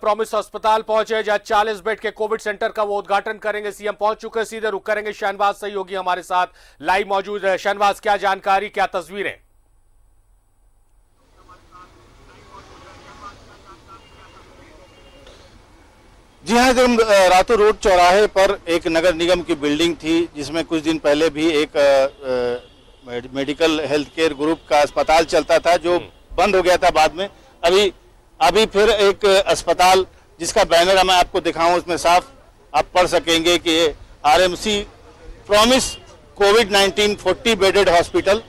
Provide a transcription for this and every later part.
Promise अस्पताल पहुंचे जहां 40 बेड के कोविड सेंटर का वो उद्घाटन करेंगे। सीएम पहुंच चुके, सीधे रुक करेंगे। शहनवाज सहयोगी हमारे साथ लाइव मौजूद है। शहनवाज, क्या जानकारी, क्या तस्वीरें? जी हाँ, एकदम रातों रोड चौराहे पर एक नगर निगम की बिल्डिंग थी जिसमें कुछ दिन पहले भी एक मेडिकल हेल्थ केयर ग्रुप का अस्पताल चलता था जो बंद हो गया था बाद में। अभी फिर एक अस्पताल जिसका बैनर मैं आपको दिखाऊं, उसमें साफ आप पढ़ सकेंगे कि आरएमसी प्रॉमिस कोविड-19 40 बेडेड हॉस्पिटल,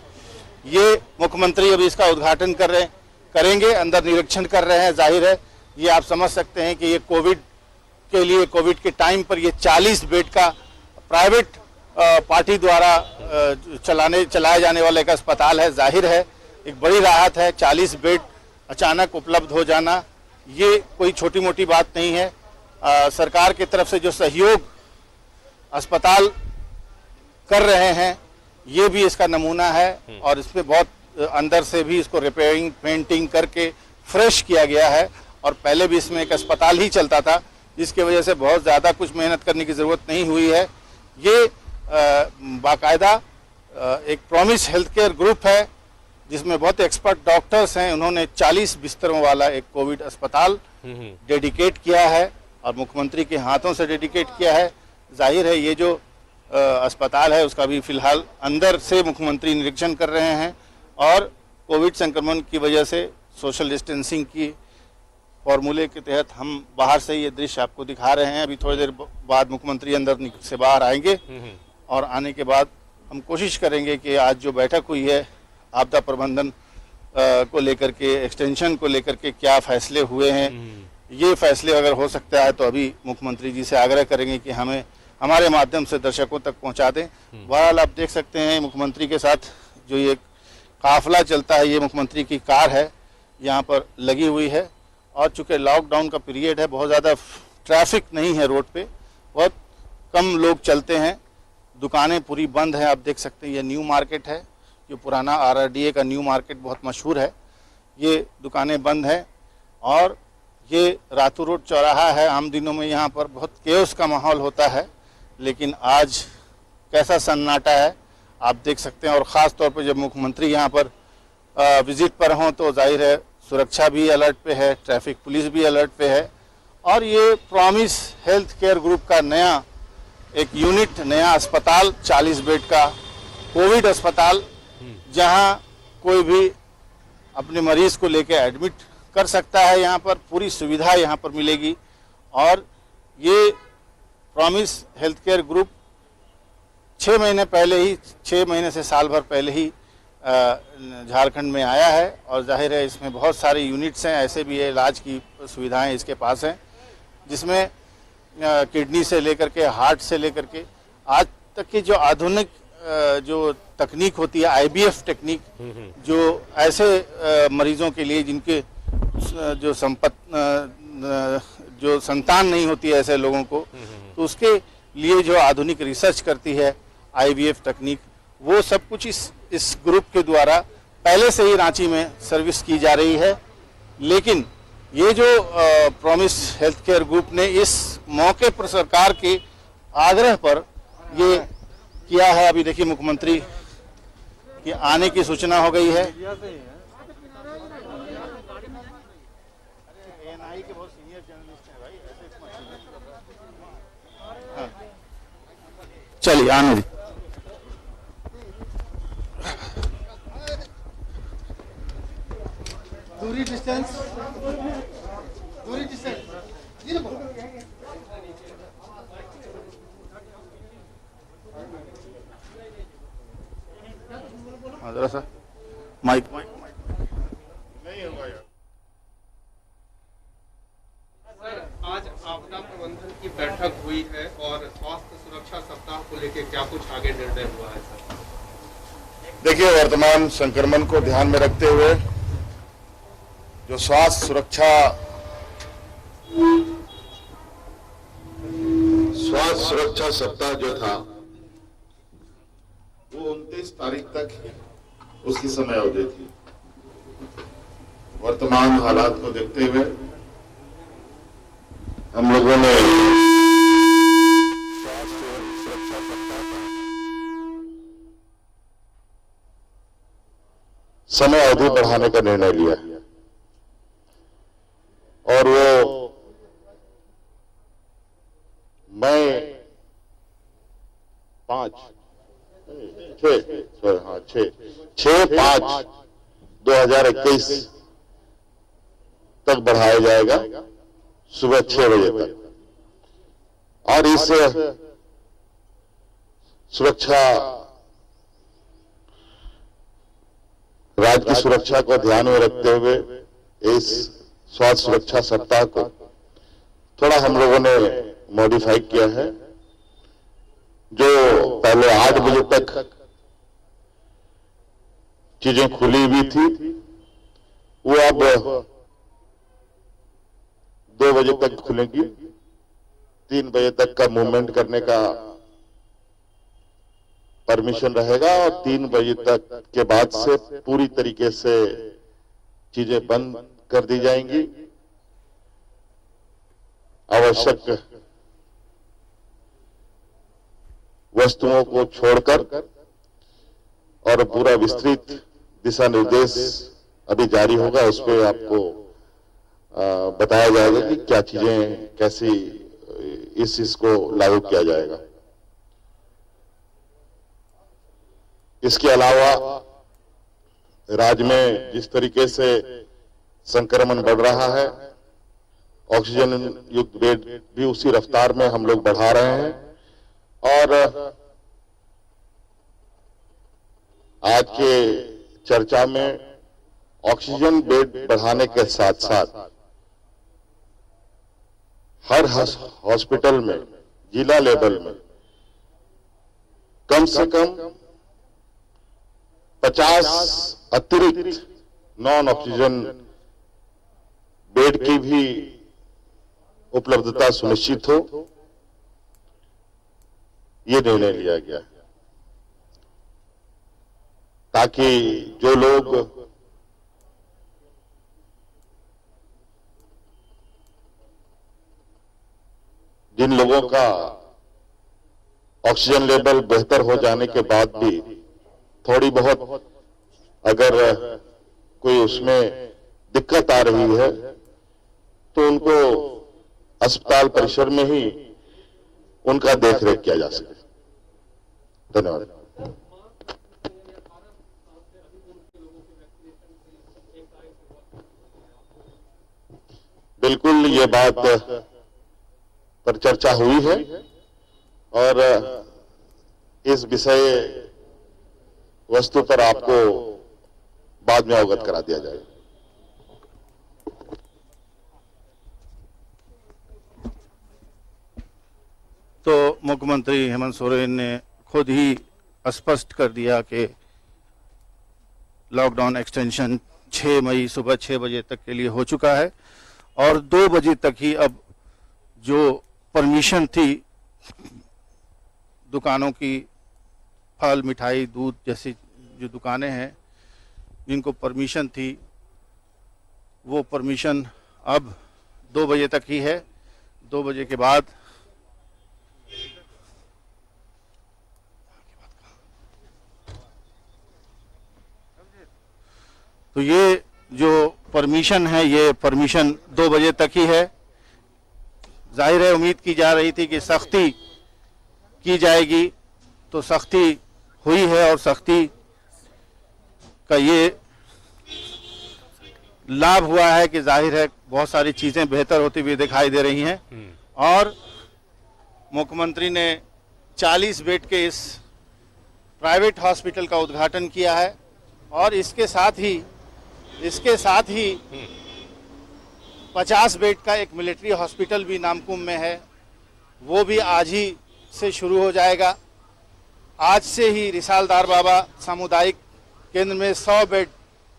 ये मुख्यमंत्री अभी इसका उद्घाटन करेंगे, अंदर निरीक्षण कर रहे हैं। जाहिर है ये आप समझ सकते हैं कि ये कोविड के टाइम पर ये 40 बेड का प्राइवेट पार्टी द्वारा चलाया जाने वाला एक अस्पताल है। जाहिर है एक बड़ी राहत है। 40 बेड अचानक उपलब्ध हो जाना ये कोई छोटी मोटी बात नहीं है। सरकार की तरफ से जो सहयोग अस्पताल कर रहे हैं ये भी इसका नमूना है और इसमें बहुत अंदर से भी इसको रिपेयरिंग पेंटिंग करके फ्रेश किया गया है। और पहले भी इसमें एक अस्पताल ही चलता था जिसकी वजह से बहुत ज़्यादा कुछ मेहनत करने की ज़रूरत नहीं हुई है। ये बाकायदा एक प्रॉमिस हेल्थ केयर ग्रुप है जिसमें बहुत एक्सपर्ट डॉक्टर्स हैं। उन्होंने 40 बिस्तरों वाला एक कोविड अस्पताल डेडिकेट किया है और मुख्यमंत्री के हाथों से डेडिकेट किया है। जाहिर है ये जो अस्पताल है उसका भी फिलहाल अंदर से मुख्यमंत्री निरीक्षण कर रहे हैं और कोविड संक्रमण की वजह से सोशल डिस्टेंसिंग की फॉर्मूले के तहत हम बाहर से ये दृश्य आपको दिखा रहे हैं। अभी थोड़ी देर बाद मुख्यमंत्री अंदर से बाहर आएंगे और आने के बाद हम कोशिश करेंगे कि आज जो बैठक हुई है आपदा प्रबंधन को लेकर के, एक्सटेंशन को लेकर के क्या फैसले हुए हैं, ये फैसले अगर हो सकता है तो अभी मुख्यमंत्री जी से आग्रह करेंगे कि हमें हमारे माध्यम से दर्शकों तक पहुंचा दें। बहरहाल आप देख सकते हैं मुख्यमंत्री के साथ जो ये काफिला चलता है, ये मुख्यमंत्री की कार है यहाँ पर लगी हुई है। और चूँकि लॉकडाउन का पीरियड है, बहुत ज़्यादा ट्रैफिक नहीं है रोड पे, बहुत कम लोग चलते हैं, दुकानें पूरी बंद हैं। आप देख सकते हैं ये न्यू मार्केट है, जो पुराना RRDA का न्यू मार्केट बहुत मशहूर है। ये दुकानें बंद हैं और ये रातों रोड चौराहा है। आम दिनों में यहाँ पर बहुत केओस का माहौल होता है, लेकिन आज कैसा सन्नाटा है आप देख सकते हैं। और ख़ास तौर पर जब मुख्यमंत्री यहाँ पर विजिट पर हों तो जाहिर है सुरक्षा भी अलर्ट पे है, ट्रैफिक पुलिस भी अलर्ट पे है। और ये प्रॉमिस हेल्थ केयर ग्रुप का नया एक यूनिट, नया अस्पताल, 40 बेड का कोविड अस्पताल, जहां कोई भी अपने मरीज को लेकर एडमिट कर सकता है। यहाँ पर पूरी सुविधा यहाँ पर मिलेगी। और ये प्रॉमिस हेल्थ केयर ग्रुप 6 महीने से साल भर पहले ही झारखंड में आया है और जाहिर है इसमें बहुत सारे यूनिट्स हैं, ऐसे भी है, इलाज की सुविधाएं इसके पास हैं, जिसमें किडनी से लेकर के, हार्ट से लेकर के आज तक की जो आधुनिक जो तकनीक होती है, IVF टेक्निक, जो ऐसे मरीजों के लिए जिनके जो संतान नहीं होती है ऐसे लोगों को, तो उसके लिए जो आधुनिक रिसर्च करती है IVF तकनीक, वो सब कुछ इस ग्रुप के द्वारा पहले से ही रांची में सर्विस की जा रही है। लेकिन ये जो प्रॉमिस हेल्थ केयर ग्रुप ने इस मौके पर सरकार के आग्रह पर ये किया है। अभी देखिए मुख्यमंत्री के आने की सूचना हो गई है। चलिए आने दी। दूरी डिस्टेंस जरा सा माइक नहीं होगा यार। सर, आज आपदा प्रबंधन की बैठक हुई है और स्वास्थ्य सुरक्षा सप्ताह को लेकर क्या कुछ आगे निर्णय हुआ है सर? देखिए, वर्तमान संक्रमण को ध्यान में रखते हुए जो स्वास्थ्य सुरक्षा सप्ताह जो था वो 29 तारीख तक उसकी समय अवधि थी। वर्तमान हालात को देखते हुए हम लोगों ने समय अवधि बढ़ाने का निर्णय लिया है और वो मई 6/5/2021 तक बढ़ाया जाएगा सुबह 6 बजे तक। और इस सुरक्षा राज्य की सुरक्षा को ध्यान में रखते हुए इस स्वास्थ्य सुरक्षा सप्ताह को थोड़ा हम लोगों ने मॉडिफाई किया है। जो पहले 8 बजे तक चीजें खुली हुई थी वो अब 2 बजे तक खुलेंगी। 3 बजे तक का मूवमेंट करने का परमिशन रहेगा और 3 बजे तक के बाद से पूरी तरीके से चीजें बंद कर दी जाएंगी। आवश्यक वस्तुओं को छोड़कर और पूरा विस्तृत दिशा निर्देश अभी जारी होगा, उस पर आपको बताया जाएगा कि क्या चीजें कैसी इस चीज को लागू किया जाएगा। इसके अलावा राज्य में जिस तरीके से संक्रमण बढ़ रहा है, ऑक्सीजन युक्त बेड भी उसी रफ्तार में हम लोग बढ़ा रहे हैं। और आज के चर्चा में ऑक्सीजन बेड बढ़ाने के साथ साथ हर हॉस्पिटल में जिला लेवल में कम से कम 50 अतिरिक्त नॉन ऑक्सीजन बेड की भी उपलब्धता सुनिश्चित हो, ये निर्णय लिया गया है ताकि जो लोग जिन लोगों का ऑक्सीजन लेवल बेहतर हो जाने के बाद भी थोड़ी बहुत अगर कोई उसमें दिक्कत आ रही है तो उनको अस्पताल परिसर में ही उनका देखरेख किया जा सके। धन्यवाद। बिल्कुल ये बात पर चर्चा हुई है और इस विषय वस्तु पर आपको बाद में अवगत करा दिया जाएगा। तो मुख्यमंत्री हेमंत सोरेन ने खुद ही स्पष्ट कर दिया कि लॉकडाउन एक्सटेंशन 6 मई सुबह 6 बजे तक के लिए हो चुका है और 2 बजे तक ही अब जो परमिशन थी दुकानों की, फल मिठाई दूध जैसी जो दुकानें हैं जिनको परमिशन थी वो परमिशन अब 2 बजे तक ही है। 2 बजे के बाद तो ये जो परमिशन है ये परमिशन 2 बजे तक ही है। जाहिर है उम्मीद की जा रही थी कि सख्ती की जाएगी, तो सख्ती हुई है और सख्ती का ये लाभ हुआ है कि जाहिर है बहुत सारी चीज़ें बेहतर होती हुई दिखाई दे रही हैं। और मुख्यमंत्री ने 40 बेड के इस प्राइवेट हॉस्पिटल का उद्घाटन किया है और इसके साथ ही 50 बेड का एक मिलिट्री हॉस्पिटल भी नामकुम में है, वो भी आज ही से शुरू हो जाएगा। आज से ही रिसालदार बाबा सामुदायिक केंद्र में 100 बेड,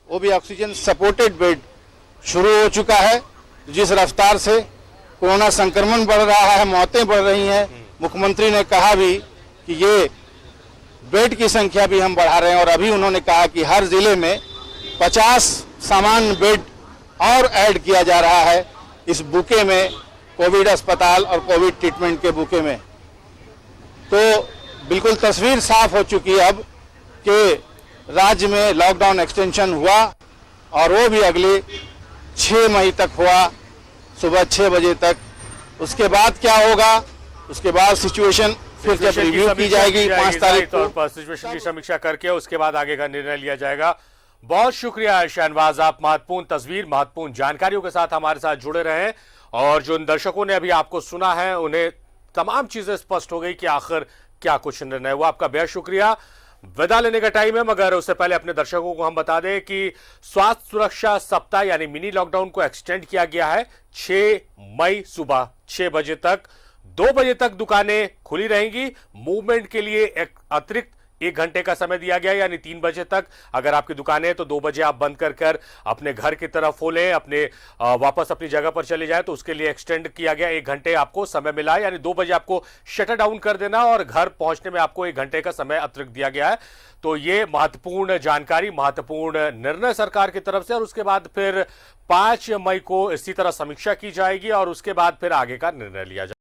वो भी ऑक्सीजन सपोर्टेड बेड शुरू हो चुका है। जिस रफ्तार से कोरोना संक्रमण बढ़ रहा है, मौतें बढ़ रही हैं, मुख्यमंत्री ने कहा भी कि ये बेड की संख्या भी हम बढ़ा रहे हैं और अभी उन्होंने कहा कि हर जिले में 50 सामान्य बेड और ऐड किया जा रहा है। इस बुके में कोविड अस्पताल और कोविड ट्रीटमेंट के बुके में। तो बिल्कुल तस्वीर साफ हो चुकी है अब कि राज्य में लॉकडाउन एक्सटेंशन हुआ और वो भी अगले 6 मई तक हुआ, सुबह 6 बजे तक। उसके बाद क्या होगा, उसके बाद सिचुएशन फिर जब रिव्यू की जाएगी 5 तारीख को, सिचुएशन की समीक्षा करके उसके बाद आगे का निर्णय लिया जाएगा। बहुत शुक्रिया शहनवाज, आप महत्वपूर्ण तस्वीर, महत्वपूर्ण जानकारियों के साथ हमारे साथ जुड़े रहे और जो दर्शकों ने अभी आपको सुना है उन्हें तमाम चीजें स्पष्ट हो गई कि आखिर क्या कुछ निर्णय हुआ। आपका बेहद शुक्रिया। विदा लेने का टाइम है, मगर उससे पहले अपने दर्शकों को हम बता दें कि स्वास्थ्य सुरक्षा सप्ताह यानी मिनी लॉकडाउन को एक्सटेंड किया गया है 6 मई सुबह 6 बजे तक। 2 बजे तक दुकानें खुली रहेंगी। मूवमेंट के लिए एक अतिरिक्त 1 घंटे का समय दिया गया, यानी 3 बजे तक अगर आपकी दुकान है तो 2 बजे आप बंद कर अपने घर की तरफ हो लें, अपने वापस अपनी जगह पर चले जाए, तो उसके लिए एक्सटेंड किया गया 1 घंटे आपको समय मिला है, यानी 2 बजे आपको शटर डाउन कर देना और घर पहुंचने में आपको 1 घंटे का समय अतिरिक्त दिया गया है। तो ये महत्वपूर्ण जानकारी, महत्वपूर्ण निर्णय सरकार की तरफ से। और उसके बाद फिर 5 मई को इसी तरह समीक्षा की जाएगी और उसके बाद फिर आगे का निर्णय लिया जाएगा।